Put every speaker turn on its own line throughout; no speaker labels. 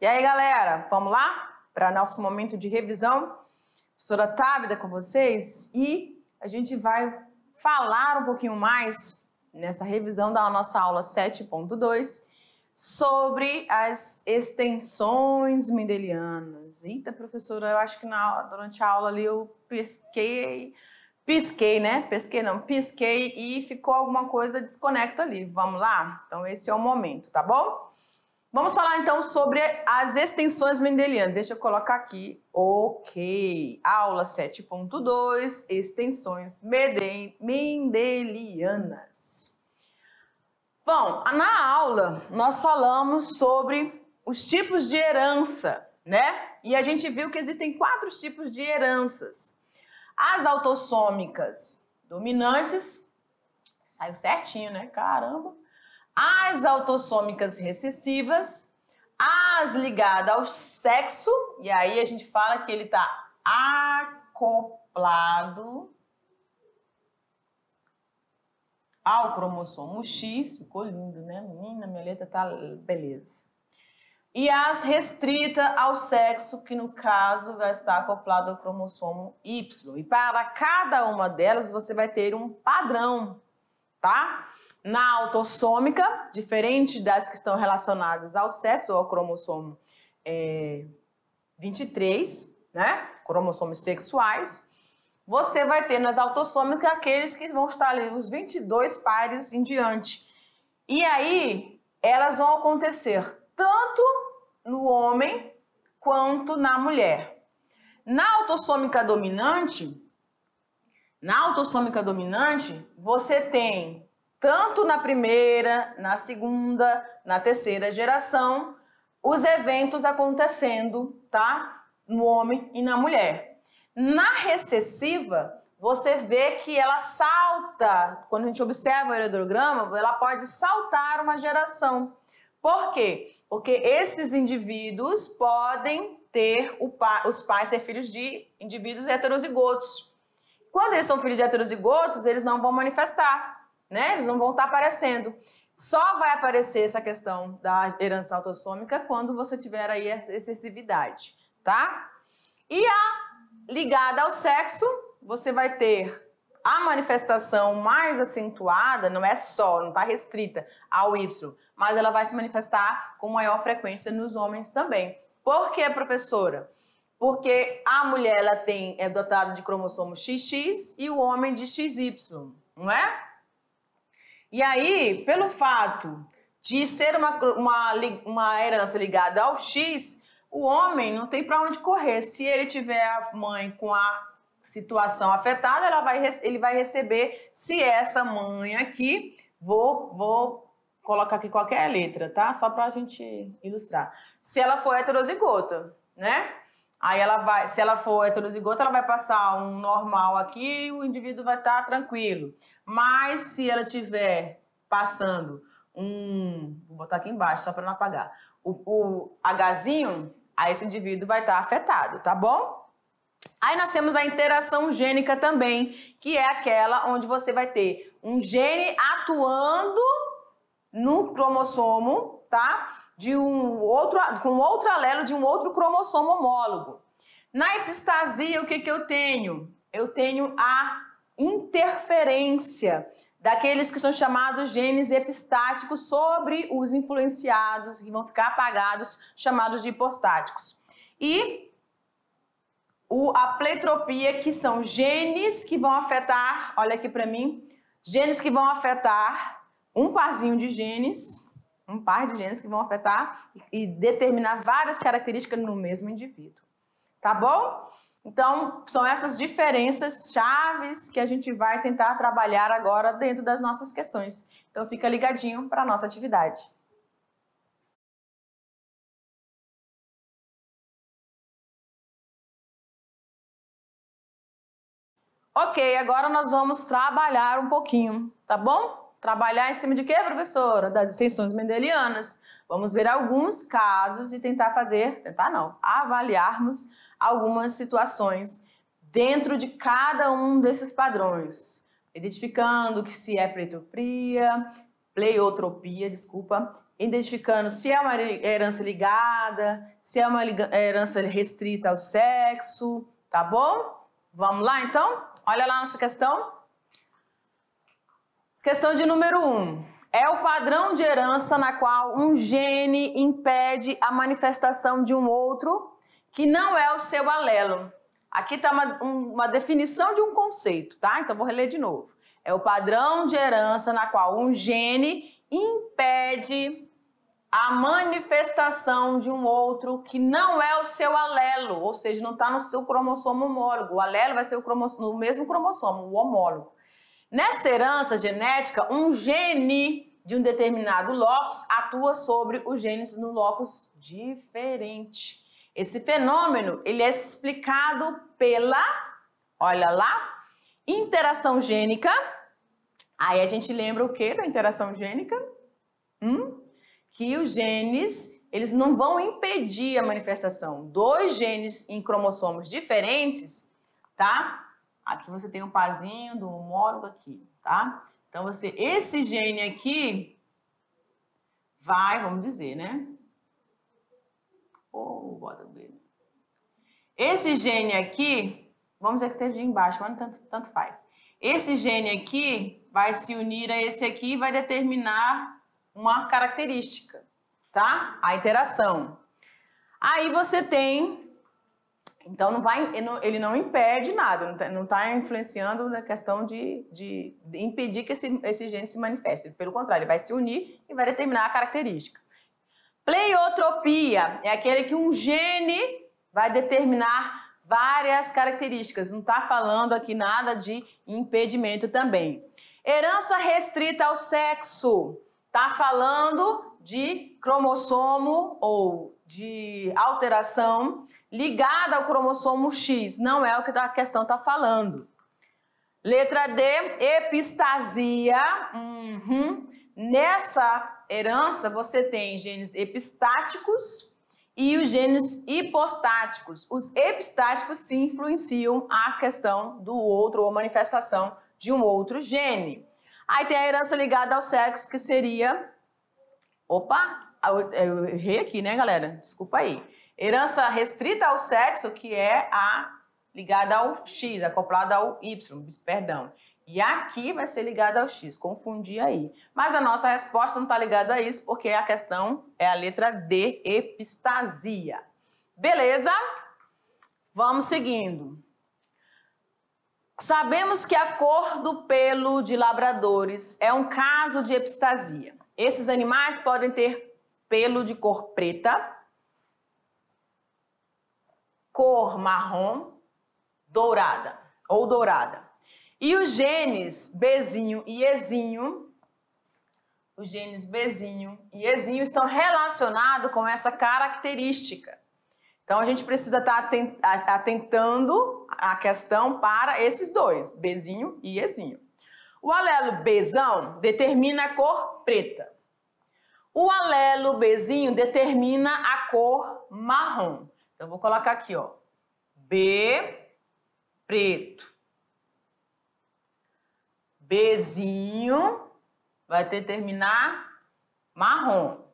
E aí, galera, vamos lá para nosso momento de revisão? Professora Tábida com vocês e a gente vai falar um pouquinho mais nessa revisão da nossa aula 7.2 sobre as extensões mendelianas. Eita, professora, eu acho que durante a aula ali eu pisquei e ficou alguma coisa desconecta ali. Vamos lá? Então esse é o momento, tá bom? Vamos falar então sobre as extensões mendelianas. Deixa eu colocar aqui. Ok. Aula 7.2, extensões mendelianas. Bom, na aula nós falamos sobre os tipos de herança, né? E a gente viu que existem 4 tipos de heranças. As autossômicas dominantes, saiu certinho, né? Caramba! As autossômicas recessivas, as ligadas ao sexo, e aí a gente fala que ele está acoplado ao cromossomo X, ficou lindo, né? Menina, minha letra tá beleza. E as restritas ao sexo, que no caso vai estar acoplado ao cromossomo Y. E para cada uma delas você vai ter um padrão, tá? Na autossômica, diferente das que estão relacionadas ao sexo ou ao cromossomo 23, né? Cromossomos sexuais. Você vai ter nas autossômicas aqueles que vão estar ali, os 22 pares em diante. E aí, elas vão acontecer tanto no homem quanto na mulher. Na autossômica dominante, você tem tanto na primeira, na segunda, na terceira geração, os eventos acontecendo, tá? No homem e na mulher. Na recessiva, você vê que ela salta, quando a gente observa o heredograma, ela pode saltar uma geração. Por quê? Porque esses indivíduos podem ter os pais ser filhos de indivíduos heterozigotos. Quando eles são filhos de heterozigotos, eles não vão manifestar, né? Eles não vão estar aparecendo. Só vai aparecer essa questão da herança autossômica quando você tiver aí a excessividade, tá? E a ligada ao sexo, você vai ter a manifestação mais acentuada, não está restrita ao Y, mas ela vai se manifestar com maior frequência nos homens também. Por quê, professora? Porque a mulher é dotada de cromossomo XX e o homem de XY, não é? E aí, pelo fato de ser uma herança ligada ao X, o homem não tem para onde correr. Se ele tiver a mãe com a situação afetada, ele vai receber, se essa mãe aqui, vou colocar aqui qualquer letra, tá? Só para a gente ilustrar. Se ela for heterozigota, né? Aí se ela for heterozigota, ela vai passar um normal aqui e o indivíduo vai estar tranquilo. Mas se ela tiver passando vou botar aqui embaixo só para não apagar, o Hzinho, aí esse indivíduo vai estar afetado, tá bom? Aí nós temos a interação gênica também, que é aquela onde você vai ter um gene atuando no cromossomo, tá? Com outro alelo de um outro cromossomo homólogo. Na epistasia, o que eu tenho? Eu tenho a interferência daqueles que são chamados genes epistáticos sobre os influenciados, que vão ficar apagados, chamados de hipostáticos. E a pleitropia, que são genes que vão afetar, olha aqui para mim, genes que vão afetar um parzinho de genes, um par de genes que vão afetar e determinar várias características no mesmo indivíduo. Tá bom? Então, são essas diferenças chaves que a gente vai tentar trabalhar agora dentro das nossas questões. Então, fica ligadinho para a nossa atividade. Ok, agora nós vamos trabalhar um pouquinho, tá bom? Trabalhar em cima de quê, professora? Das extensões mendelianas. Vamos ver alguns casos e avaliarmos algumas situações dentro de cada um desses padrões, identificando que se é pleiotropia, identificando se é uma herança ligada, se é uma herança restrita ao sexo, tá bom? Vamos lá, então? Olha lá nossa questão. Questão de número 1. É o padrão de herança na qual um gene impede a manifestação de um outro que não é o seu alelo. Aqui está uma definição de um conceito, tá? Então, vou reler de novo. É o padrão de herança na qual um gene impede a manifestação de um outro que não é o seu alelo, ou seja, não está no seu cromossomo homólogo. O alelo vai ser no mesmo cromossomo, o homólogo. Nessa herança genética, um gene de um determinado locus atua sobre os genes no locus diferente. Esse fenômeno, ele é explicado pela, olha lá, interação gênica. Aí a gente lembra o que da interação gênica? Que os genes, eles não vão impedir a manifestação. 2 genes em cromossomos diferentes, tá? Aqui você tem um pazinho do homólogo aqui, tá? Então, esse gene aqui vai, vamos dizer, né? Esse gene aqui, vamos dizer que esteja embaixo, mas tanto faz. Esse gene aqui vai se unir a esse aqui e vai determinar uma característica, tá? A interação. Aí você tem... Então, ele não impede nada, não está influenciando na questão de impedir que esse gene se manifeste. Pelo contrário, ele vai se unir e vai determinar a característica. Pleiotropia é aquele que um gene vai determinar várias características. Não está falando aqui nada de impedimento também. Herança restrita ao sexo. Está falando de cromossomo ou de alteração ligada ao cromossomo X, não é o que a questão está falando. Letra D, epistasia. Nessa herança você tem genes epistáticos e os genes hipostáticos. Os epistáticos se influenciam a questão do outro ou manifestação de um outro gene. Aí tem a herança ligada ao sexo, que seria... Opa, eu errei aqui, né, galera? Desculpa aí. Herança restrita ao sexo, que é a ligada ao X, acoplada ao Y, perdão. E aqui vai ser ligada ao X, confundi aí. Mas a nossa resposta não está ligada a isso, porque a questão é a letra D, epistasia. Beleza? Vamos seguindo. Sabemos que a cor do pelo de labradores é um caso de epistasia. Esses animais podem ter pelo de cor preta, cor marrom, dourada ou dourada. E os genes Bzinho e Ezinho, estão relacionados com essa característica. Então, a gente precisa estar atentando a questão para esses dois, Bzinho e Ezinho. O alelo Bzão determina a cor preta. O alelo Bzinho determina a cor marrom. Então, eu vou colocar aqui, ó, B, preto. Bzinho vai determinar marrom.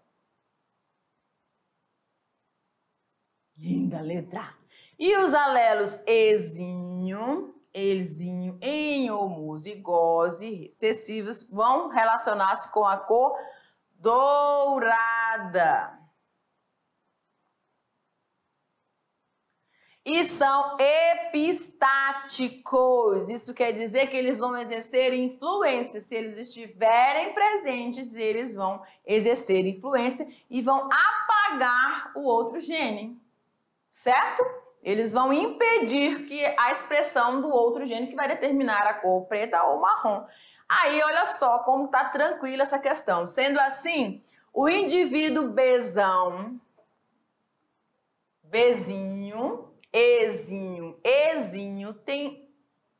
Linda letra. E os alelos Ezinho, em homozigose recessivos vão relacionar-se com a cor dourada. E são epistáticos. Isso quer dizer que eles vão exercer influência. Se eles estiverem presentes, eles vão exercer influência e vão apagar o outro gene. Certo? Eles vão impedir que a expressão do outro gene que vai determinar a cor preta ou marrom. Aí, olha só como está tranquila essa questão. Sendo assim, o indivíduo Bzão, Bzinho, Ezinho tem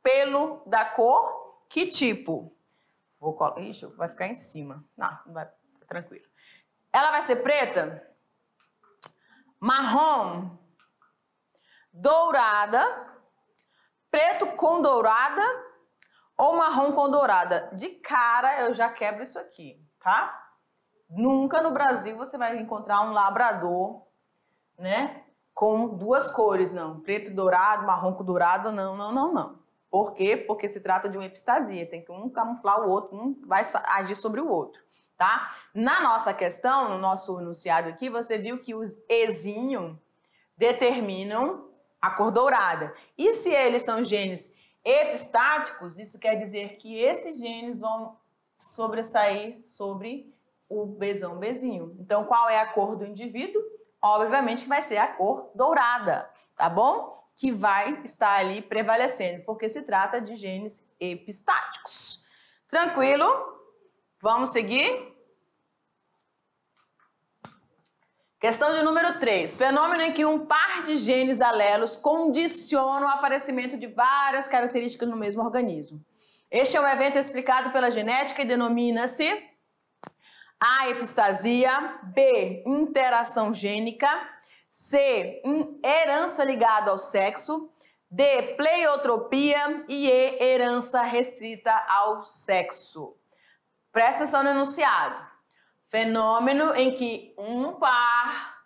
pelo da cor que tipo? Ixi, vai ficar em cima. Não vai, tá tranquilo. Ela vai ser preta, marrom, dourada, preto com dourada ou marrom com dourada. De cara eu já quebro isso aqui, tá? Nunca no Brasil você vai encontrar um labrador, né, com duas cores, não. Preto dourado, marrom com dourado, não. Por quê? Porque se trata de uma epistasia, tem que um camuflar o outro, um vai agir sobre o outro, tá? Na nossa questão, no nosso enunciado aqui, você viu que os ezinhos determinam a cor dourada. E se eles são genes epistáticos, isso quer dizer que esses genes vão sobressair sobre o Bzão Bzinho. Então, qual é a cor do indivíduo? Obviamente que vai ser a cor dourada, tá bom? Que vai estar ali prevalecendo, porque se trata de genes epistáticos. Tranquilo? Vamos seguir? Questão de número 3. Fenômeno em que um par de genes alelos condiciona o aparecimento de várias características no mesmo organismo. Este é um evento explicado pela genética e denomina-se A. Epistasia, B. Interação gênica, C. Herança ligada ao sexo, D. Pleiotropia e E. Herança restrita ao sexo. Presta atenção no enunciado. Fenômeno em que um par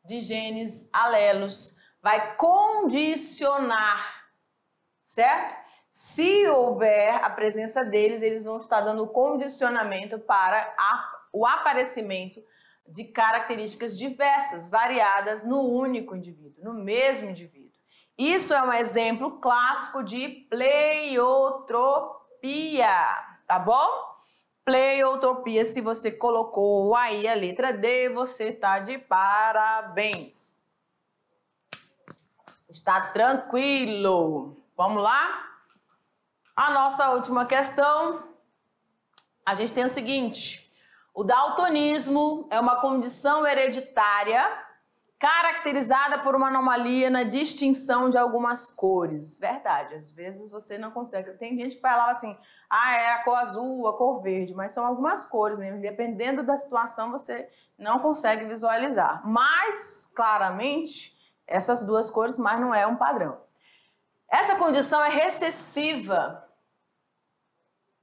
de genes alelos vai condicionar, certo? Se houver a presença deles, eles vão estar dando condicionamento para o aparecimento de características diversas, variadas no único indivíduo, no mesmo indivíduo. Isso é um exemplo clássico de pleiotropia, tá bom? Pleiotropia, se você colocou aí a letra D, você tá de parabéns. Está tranquilo. Vamos lá? A nossa última questão, a gente tem o seguinte: o daltonismo é uma condição hereditária caracterizada por uma anomalia na distinção de algumas cores. Verdade, às vezes você não consegue. Tem gente que fala assim, é a cor azul, a cor verde, mas são algumas cores, né? Dependendo da situação, você não consegue visualizar. Mas, claramente, essas duas cores, mas não é um padrão. Essa condição é recessiva,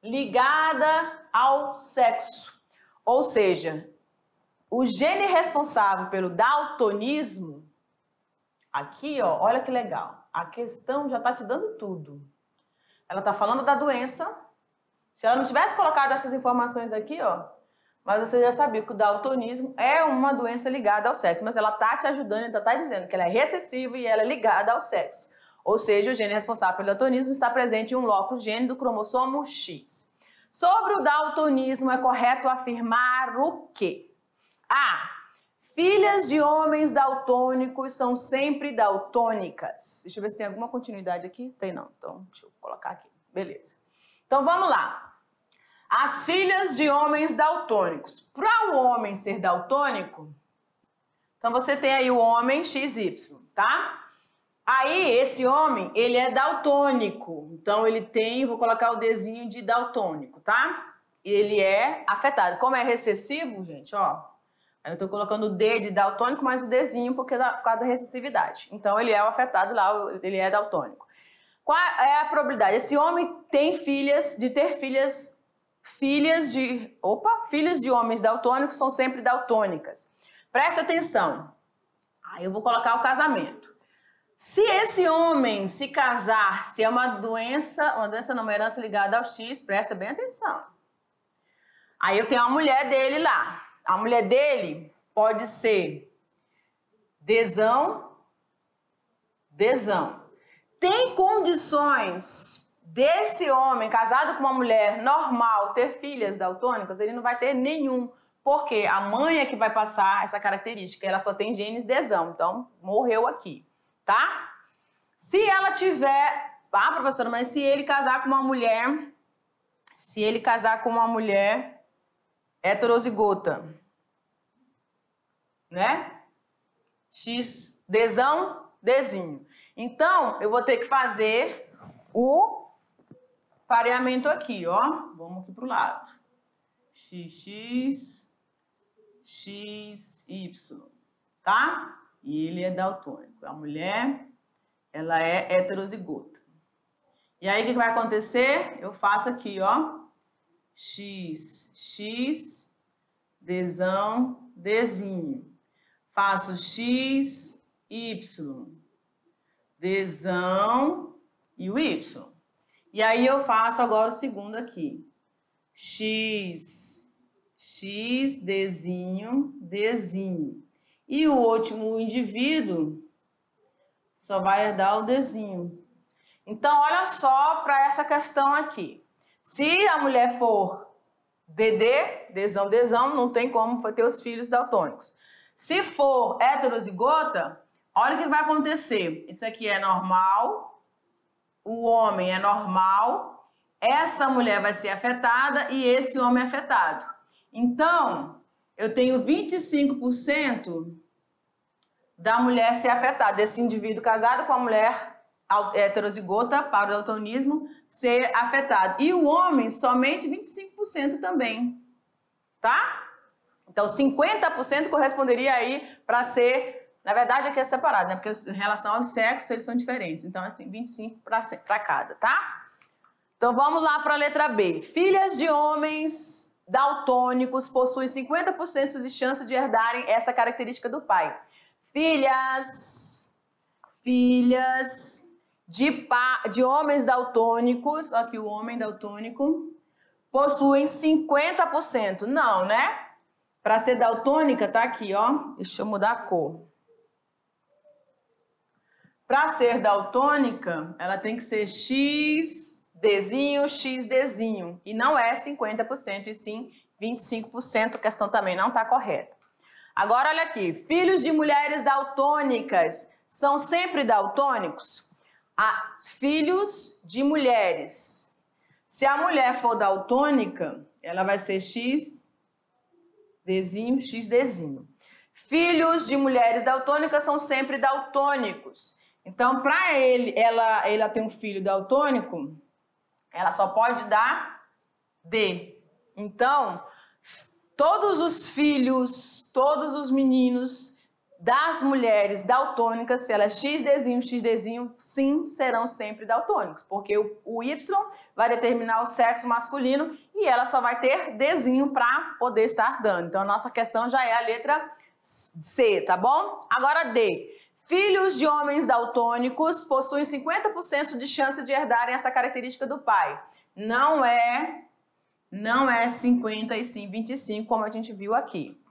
ligada ao sexo. Ou seja, o gene responsável pelo daltonismo, aqui, ó, olha que legal, a questão já está te dando tudo. Ela está falando da doença. Se ela não tivesse colocado essas informações aqui, ó, mas você já sabia que o daltonismo é uma doença ligada ao sexo, mas ela está te ajudando, ela está dizendo que ela é recessiva e ela é ligada ao sexo. Ou seja, o gene responsável pelo daltonismo está presente em um locus gene do cromossomo X. Sobre o daltonismo, é correto afirmar o quê? A. Filhas de homens daltônicos são sempre daltônicas. Deixa eu ver se tem alguma continuidade aqui. Tem não, então deixa eu colocar aqui. Beleza. Então vamos lá. As filhas de homens daltônicos. Para o homem ser daltônico, então você tem aí o homem XY, tá? Aí esse homem, ele é daltônico. Então ele tem, vou colocar o Dzinho de daltônico, tá? Ele é afetado. Como é recessivo, gente, ó. Aí eu tô colocando o D de daltônico mais o Dzinho por causa da recessividade. Então ele é o afetado lá, ele é daltônico. Qual é a probabilidade? Esse homem tem filhas, de ter filhas de homens daltônicos são sempre daltônicas. Presta atenção. Aí eu vou colocar o casamento. Se esse homem se casar, se é uma doença não, uma herança ligada ao X, presta bem atenção. Aí eu tenho a mulher dele lá. A mulher dele pode ser Dzão. Tem condições desse homem casado com uma mulher normal ter filhas daltônicas? Ele não vai ter nenhum, porque a mãe é que vai passar essa característica. Ela só tem genes Dzão, então morreu aqui, tá? Se ela tiver, professora, mas se ele casar com uma mulher, heterozigota, né? X, Dzinho. Então, eu vou ter que fazer o pareamento aqui, ó. Vamos aqui pro lado. XX, XY, tá? E ele é daltônico. A mulher, ela é heterozigota. E aí, o que vai acontecer? Eu faço aqui, ó. XX, Dzão, Dzinho. Faço X, Y. Dzão e o Y. E aí eu faço agora o segundo aqui. X, Dzinho, Dzinho. E o último indivíduo só vai herdar o Dzinho. Então, olha só para essa questão aqui. Se a mulher for Dzão, não tem como ter os filhos daltônicos. Se for heterozigota, olha o que vai acontecer. Isso aqui é normal, o homem é normal, essa mulher vai ser afetada e esse homem é afetado. Então, eu tenho 25% da mulher ser afetada, desse indivíduo casado com a mulher heterozigota para o daltonismo ser afetado. E o homem, somente 25% também, tá? Então, 50% corresponderia aí para ser, na verdade aqui é separado, né? Porque em relação ao sexo eles são diferentes. Então, assim, 25 para cada, tá? Então, vamos lá para a letra B. Filhas de homens daltônicos possuem 50% de chance de herdarem essa característica do pai. Filhas de homens daltônicos, aqui o homem daltônico, possuem 50%. Não, né? Para ser daltônica, tá aqui, ó. Deixa eu mudar a cor. Para ser daltônica, ela tem que ser X, Dzinho. E não é 50%, e sim 25%. A questão também não está correta. Agora, olha aqui. Filhos de mulheres daltônicas são sempre daltônicos? Filhos de mulheres. Se a mulher for daltônica, ela vai ser X, Dzinho. Filhos de mulheres daltônicas são sempre daltônicos. Então, para ela ter um filho daltônico, ela só pode dar D. Então, todos os filhos, todos os meninos das mulheres daltônicas, se ela é X, Dzinho, sim, serão sempre daltônicos, porque o Y vai determinar o sexo masculino e ela só vai ter Dzinho para poder estar dando. Então, a nossa questão já é a letra C, tá bom? Agora D. Filhos de homens daltônicos possuem 50% de chance de herdarem essa característica do pai. Não é 50 e sim 25, como a gente viu aqui.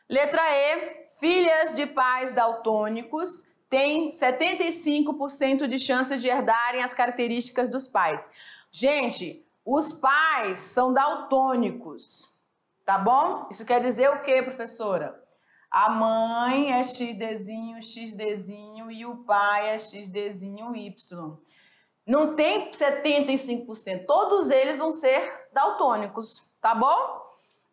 Letra E. Filhas de pais daltônicos têm 75% de chance de herdarem as características dos pais. Gente, os pais são daltônicos, tá bom? Isso quer dizer o quê, professora? A mãe é X, Dzinho e o pai é X, Dzinho, Y. Não tem 75%, todos eles vão ser daltônicos, tá bom?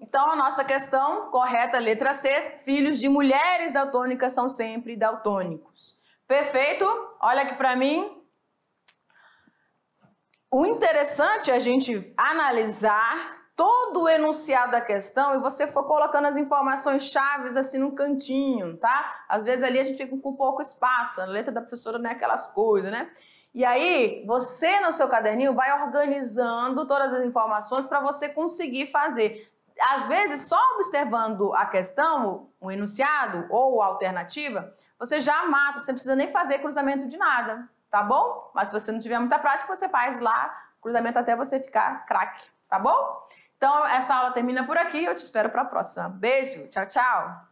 Então, a nossa questão correta, letra C, filhos de mulheres daltônicas são sempre daltônicos. Perfeito? Olha aqui para mim. O interessante é a gente analisar todo o enunciado da questão e você for colocando as informações chaves assim no cantinho, tá? Às vezes ali a gente fica com pouco espaço, a letra da professora não é aquelas coisas, né? E aí, você no seu caderninho vai organizando todas as informações para você conseguir fazer. Às vezes, só observando a questão, o enunciado ou a alternativa, você já mata, você não precisa nem fazer cruzamento de nada, tá bom? Mas se você não tiver muita prática, você faz lá cruzamento até você ficar craque, tá bom? Então, essa aula termina por aqui, eu te espero para a próxima. Beijo, tchau, tchau!